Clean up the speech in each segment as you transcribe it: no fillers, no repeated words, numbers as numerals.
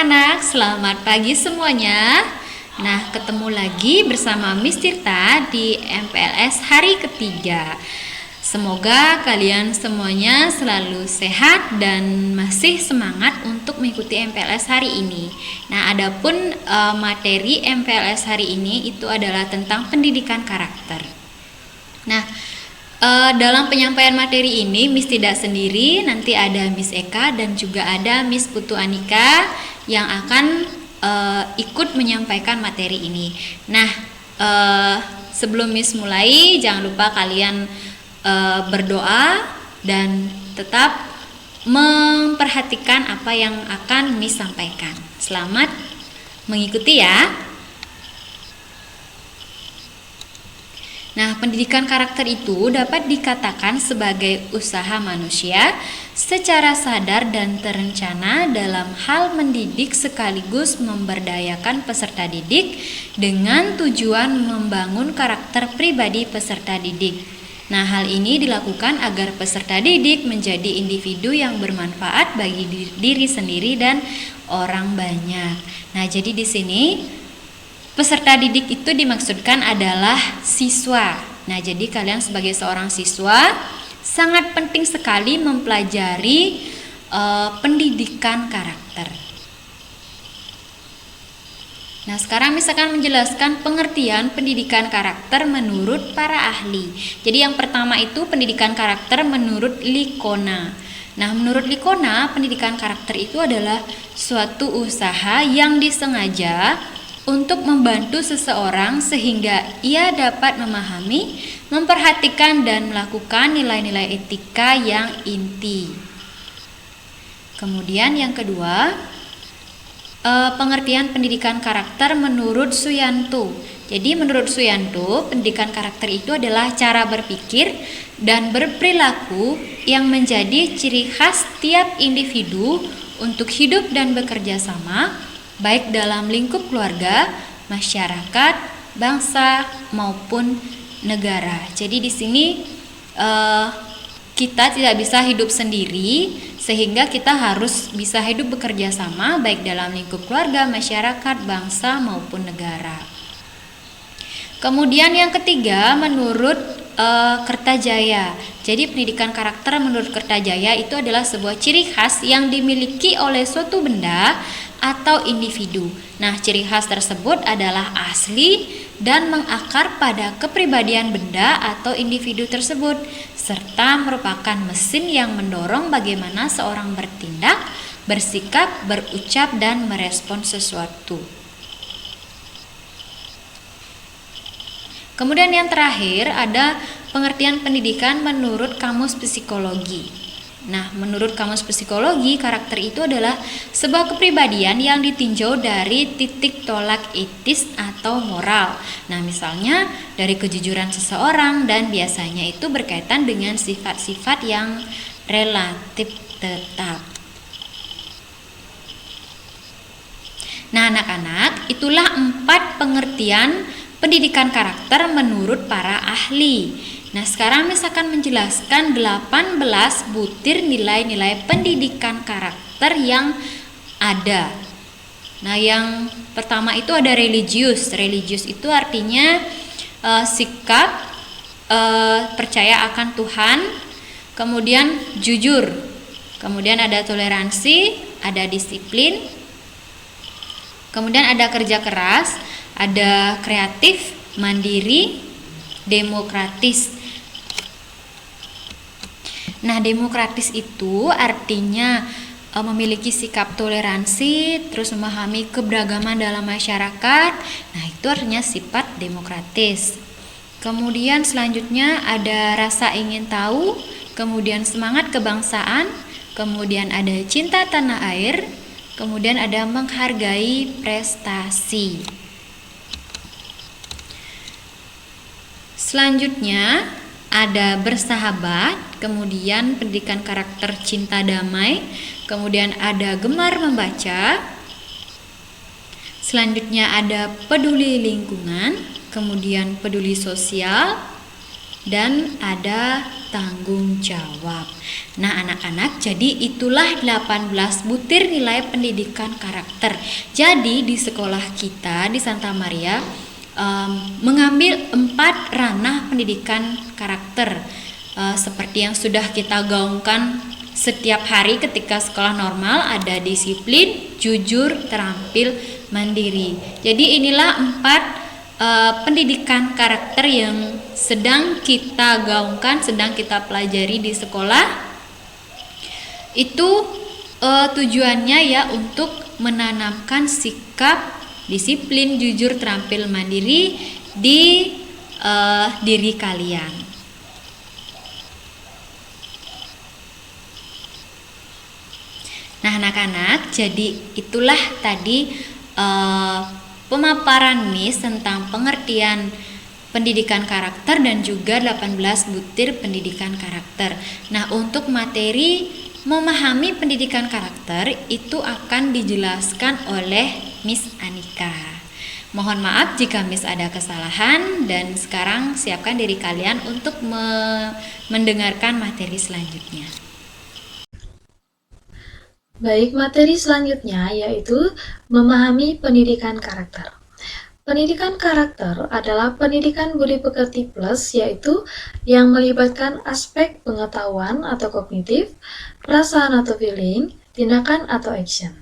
anak-anak, selamat pagi semuanya. Nah, ketemu lagi bersama Miss Tirta di MPLS hari ketiga. Semoga kalian semuanya selalu sehat dan masih semangat untuk mengikuti MPLS hari ini. Nah, adapun materi MPLS hari ini itu adalah tentang pendidikan karakter. Nah, dalam penyampaian materi ini Miss tidak sendiri, nanti ada Miss Eka dan juga ada Miss Putu Anika yang akan ikut menyampaikan materi ini. Nah, sebelum Miss mulai, jangan lupa kalian berdoa dan tetap memperhatikan apa yang akan Miss sampaikan. Selamat mengikuti ya. Nah, pendidikan karakter itu dapat dikatakan sebagai usaha manusia secara sadar dan terencana dalam hal mendidik sekaligus memberdayakan peserta didik dengan tujuan membangun karakter pribadi peserta didik. Nah, hal ini dilakukan agar peserta didik menjadi individu yang bermanfaat bagi diri sendiri dan orang banyak. Nah, jadi di sini peserta didik itu dimaksudkan adalah siswa. Nah, jadi kalian sebagai seorang siswa sangat penting sekali mempelajari pendidikan karakter. Nah, sekarang misalkan menjelaskan pengertian pendidikan karakter menurut para ahli. Jadi yang pertama itu pendidikan karakter menurut Licona. Nah, menurut Licona, pendidikan karakter itu adalah suatu usaha yang disengaja untuk membantu seseorang sehingga ia dapat memahami, memperhatikan dan melakukan nilai-nilai etika yang inti. Kemudian yang kedua, pengertian pendidikan karakter menurut Suyanto. Jadi menurut Suyanto, pendidikan karakter itu adalah cara berpikir dan berperilaku yang menjadi ciri khas tiap individu untuk hidup dan bekerja sama, baik dalam lingkup keluarga, masyarakat, bangsa maupun negara. Jadi di sini kita tidak bisa hidup sendiri, sehingga kita harus bisa hidup bekerja sama baik dalam lingkup keluarga, masyarakat, bangsa maupun negara. Kemudian yang ketiga menurut Kertajaya. Jadi pendidikan karakter menurut Kertajaya itu adalah sebuah ciri khas yang dimiliki oleh suatu benda atau individu. Nah, ciri khas tersebut adalah asli dan mengakar pada kepribadian benda atau individu tersebut, serta merupakan mesin yang mendorong bagaimana seorang bertindak, bersikap, berucap, dan merespon sesuatu. Kemudian yang terakhir ada pengertian pendidikan menurut Kamus Psikologi. Nah, menurut Kamus Psikologi, karakter itu adalah sebuah kepribadian yang ditinjau dari titik tolak etis atau moral. Nah, misalnya dari kejujuran seseorang dan biasanya itu berkaitan dengan sifat-sifat yang relatif tetap. Nah, anak-anak, itulah 4 pengertian pendidikan karakter menurut para ahli. Nah, sekarang misalkan menjelaskan 18 butir nilai-nilai pendidikan karakter yang ada. Nah, yang pertama itu ada religius. Religius itu artinya sikap percaya akan Tuhan, kemudian jujur, kemudian ada toleransi, ada disiplin, kemudian ada kerja keras, ada kreatif, mandiri, demokratis. Nah, demokratis itu artinya memiliki sikap toleransi, terus memahami keberagaman dalam masyarakat. Nah, itu artinya sifat demokratis. Kemudian selanjutnya ada rasa ingin tahu, kemudian semangat kebangsaan, kemudian ada cinta tanah air, kemudian ada menghargai prestasi. Selanjutnya ada bersahabat, kemudian pendidikan karakter cinta damai, kemudian ada gemar membaca, selanjutnya ada peduli lingkungan, kemudian peduli sosial, dan ada tanggung jawab. Nah, anak-anak, jadi itulah 18 butir nilai pendidikan karakter. Jadi di sekolah kita di Santa Maria mengambil 4 ranah pendidikan karakter, seperti yang sudah kita gaungkan setiap hari ketika sekolah normal. Ada disiplin, jujur, terampil, mandiri. Jadi inilah 4 pendidikan karakter yang sedang kita gaungkan, sedang kita pelajari di sekolah. Itu tujuannya ya untuk menanamkan sikap disiplin, jujur, terampil, mandiri di diri kalian. Nah, anak-anak, jadi itulah tadi pemaparan Miss tentang pengertian pendidikan karakter dan juga 18 butir pendidikan karakter. Nah, untuk materi memahami pendidikan karakter itu akan dijelaskan oleh Miss Anika. Mohon maaf jika Miss ada kesalahan, dan sekarang siapkan diri kalian untuk mendengarkan materi selanjutnya. Baik, materi selanjutnya yaitu memahami pendidikan karakter. Pendidikan karakter adalah pendidikan budi pekerti plus, yaitu yang melibatkan aspek pengetahuan atau kognitif, perasaan atau feeling, tindakan atau action.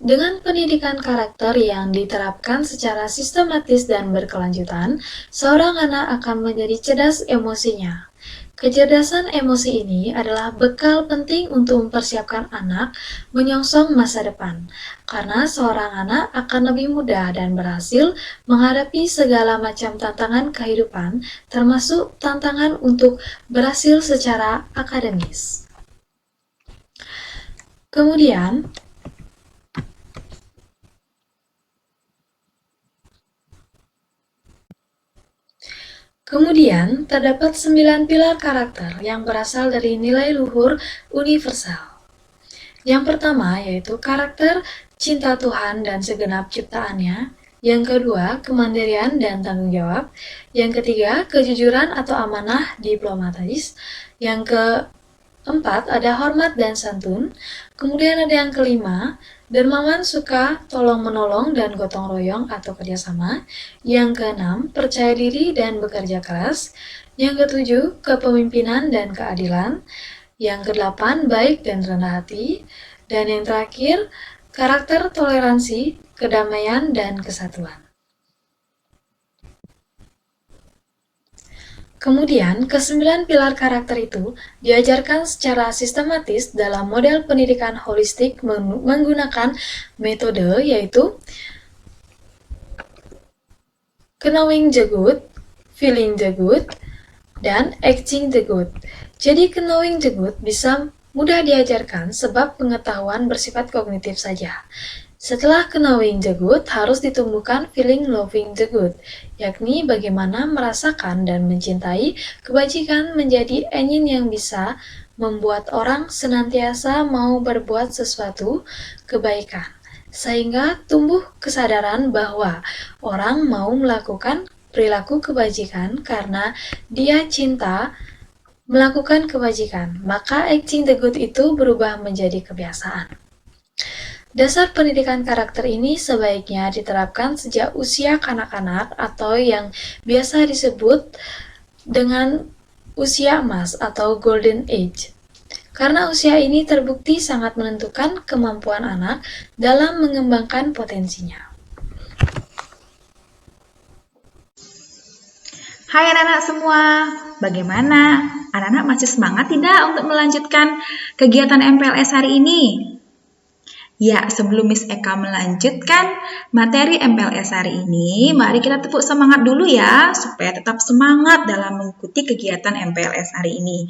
Dengan pendidikan karakter yang diterapkan secara sistematis dan berkelanjutan, seorang anak akan menjadi cerdas emosinya. Kecerdasan emosi ini adalah bekal penting untuk mempersiapkan anak menyongsong masa depan, karena seorang anak akan lebih mudah dan berhasil menghadapi segala macam tantangan kehidupan, termasuk tantangan untuk berhasil secara akademis. Kemudian, terdapat 9 pilar karakter yang berasal dari nilai luhur universal. Yang pertama yaitu karakter cinta Tuhan dan segenap ciptaannya. Yang kedua, kemandirian dan tanggung jawab. Yang ketiga, kejujuran atau amanah diplomatis. Yang keempat, ada hormat dan santun. Kemudian ada yang kelima, dermawan, suka, tolong-menolong, dan gotong royong atau kerjasama. Yang keenam, percaya diri dan bekerja keras. Yang ketujuh, kepemimpinan dan keadilan. Yang kedelapan, baik dan rendah hati. Dan yang terakhir, karakter toleransi, kedamaian, dan kesatuan. Kemudian, ke-9 pilar karakter itu diajarkan secara sistematis dalam model pendidikan holistik menggunakan metode yaitu knowing the good, feeling the good, dan acting the good. Jadi, knowing the good bisa mudah diajarkan sebab pengetahuan bersifat kognitif saja. Setelah knowing the good, harus ditumbuhkan feeling loving the good, yakni bagaimana merasakan dan mencintai kebajikan menjadi engine yang bisa membuat orang senantiasa mau berbuat sesuatu kebaikan, sehingga tumbuh kesadaran bahwa orang mau melakukan perilaku kebajikan karena dia cinta melakukan kebajikan, maka acting the good itu berubah menjadi kebiasaan. Dasar pendidikan karakter ini sebaiknya diterapkan sejak usia kanak-kanak atau yang biasa disebut dengan usia emas atau golden age. Karena usia ini terbukti sangat menentukan kemampuan anak dalam mengembangkan potensinya. Hai anak-anak semua, bagaimana? Anak-anak masih semangat tidak untuk melanjutkan kegiatan MPLS hari ini? Ya, sebelum Miss Eka melanjutkan materi MPLS hari ini, mari kita tepuk semangat dulu ya, supaya tetap semangat dalam mengikuti kegiatan MPLS hari ini.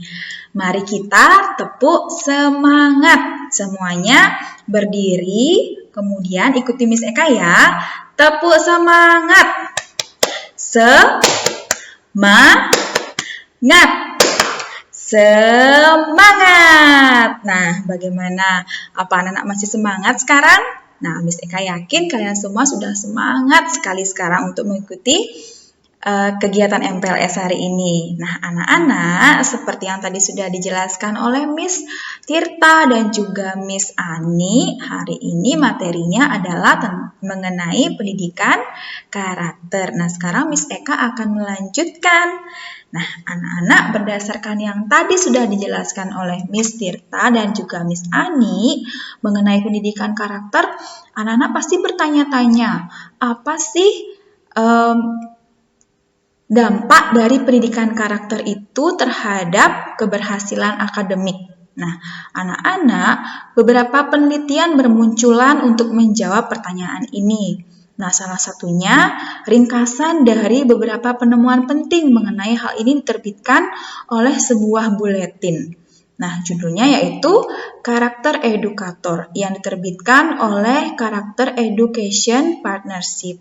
Mari kita tepuk semangat. Semuanya berdiri, kemudian ikuti Miss Eka ya. Tepuk semangat. Semangat. Semangat! Nah, bagaimana? Apa anak-anak masih semangat sekarang? Nah, Miss Eka yakin kalian semua sudah semangat sekali sekarang untuk mengikuti kegiatan MPLS hari ini. Nah, anak-anak, seperti yang tadi sudah dijelaskan oleh Miss Tirta dan juga Miss Ani, hari ini materinya adalah mengenai pendidikan karakter. Nah, sekarang Miss Eka akan melanjutkan. Nah, anak-anak, berdasarkan yang tadi sudah dijelaskan oleh Miss Tirta dan juga Miss Ani mengenai pendidikan karakter, anak-anak pasti bertanya-tanya, apa sih dampak dari pendidikan karakter itu terhadap keberhasilan akademik. Nah, anak-anak, beberapa penelitian bermunculan untuk menjawab pertanyaan ini. Nah, salah satunya ringkasan dari beberapa penemuan penting mengenai hal ini diterbitkan oleh sebuah buletin. Nah, judulnya yaitu Karakter Edukator yang diterbitkan oleh Karakter Education Partnership.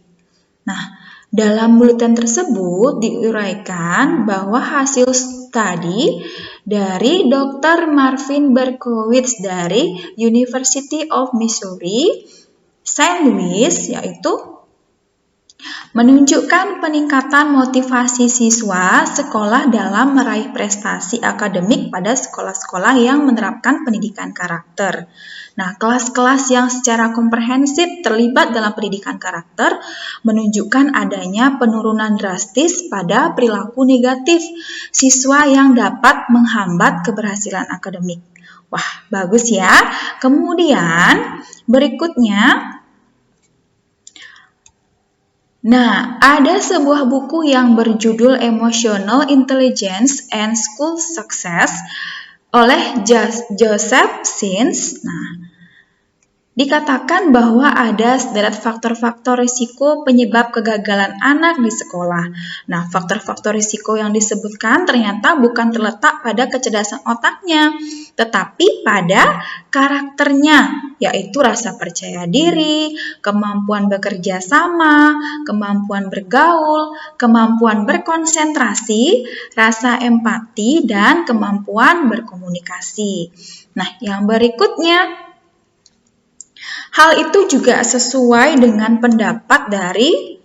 Nah, dalam buletin tersebut diuraikan bahwa hasil studi dari Dr. Marvin Berkowitz dari University of Missouri, St. Louis, yaitu menunjukkan peningkatan motivasi siswa sekolah dalam meraih prestasi akademik pada sekolah-sekolah yang menerapkan pendidikan karakter. Nah, kelas-kelas yang secara komprehensif terlibat dalam pendidikan karakter menunjukkan adanya penurunan drastis pada perilaku negatif siswa yang dapat menghambat keberhasilan akademik. Wah, bagus ya. Kemudian, berikutnya, nah, ada sebuah buku yang berjudul Emotional Intelligence and School Success oleh Joseph Sims. Nah, dikatakan bahwa ada sederet faktor-faktor risiko penyebab kegagalan anak di sekolah. Nah, faktor-faktor risiko yang disebutkan ternyata bukan terletak pada kecerdasan otaknya, tetapi pada karakternya, yaitu rasa percaya diri, kemampuan bekerja sama, kemampuan bergaul, kemampuan berkonsentrasi, rasa empati, dan kemampuan berkomunikasi. Nah, yang berikutnya, hal itu juga sesuai dengan pendapat dari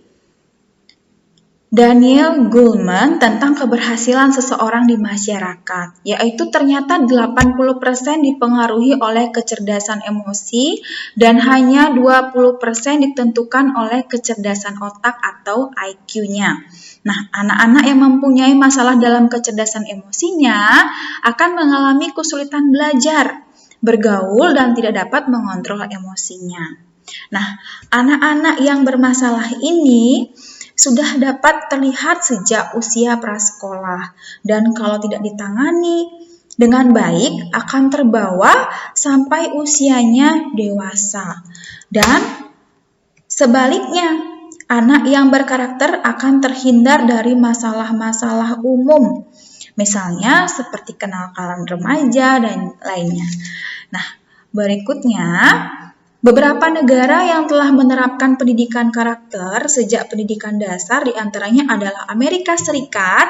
Daniel Goleman tentang keberhasilan seseorang di masyarakat, yaitu ternyata 80% dipengaruhi oleh kecerdasan emosi dan hanya 20% ditentukan oleh kecerdasan otak atau IQ-nya. Nah, anak-anak yang mempunyai masalah dalam kecerdasan emosinya akan mengalami kesulitan belajar, bergaul, dan tidak dapat mengontrol emosinya. Nah, anak-anak yang bermasalah ini sudah dapat terlihat sejak usia prasekolah, dan kalau tidak ditangani dengan baik akan terbawa sampai usianya dewasa. Dan sebaliknya, anak yang berkarakter akan terhindar dari masalah-masalah umum, misalnya seperti kenakalan remaja dan lainnya. Nah, berikutnya, beberapa negara yang telah menerapkan pendidikan karakter sejak pendidikan dasar diantaranya adalah Amerika Serikat,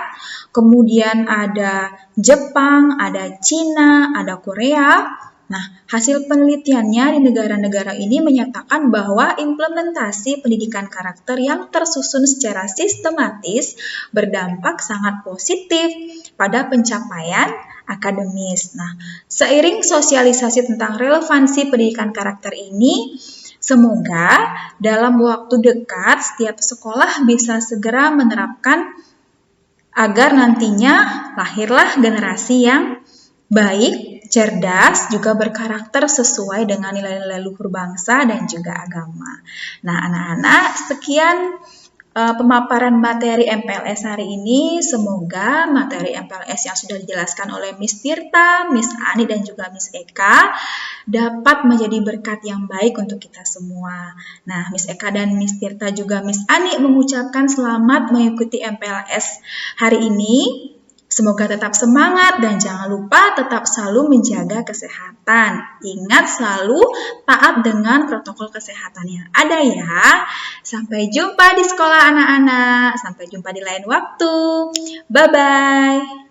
kemudian ada Jepang, ada Cina, ada Korea. Nah, hasil penelitiannya di negara-negara ini menyatakan bahwa implementasi pendidikan karakter yang tersusun secara sistematis berdampak sangat positif pada pencapaian akademis. Nah, seiring sosialisasi tentang relevansi pendidikan karakter ini, semoga dalam waktu dekat setiap sekolah bisa segera menerapkan agar nantinya lahirlah generasi yang baik, cerdas, juga berkarakter sesuai dengan nilai-nilai luhur bangsa dan juga agama. Nah, anak-anak, sekian pemaparan materi MPLS hari ini. Semoga materi MPLS yang sudah dijelaskan oleh Miss Tirta, Miss Ani, dan juga Miss Eka dapat menjadi berkat yang baik untuk kita semua. Nah, Miss Eka dan Miss Tirta juga Miss Ani mengucapkan selamat mengikuti MPLS hari ini. Semoga tetap semangat dan jangan lupa tetap selalu menjaga kesehatan. Ingat selalu taat dengan protokol kesehatan yang ada ya. Sampai jumpa di sekolah anak-anak. Sampai jumpa di lain waktu. Bye-bye.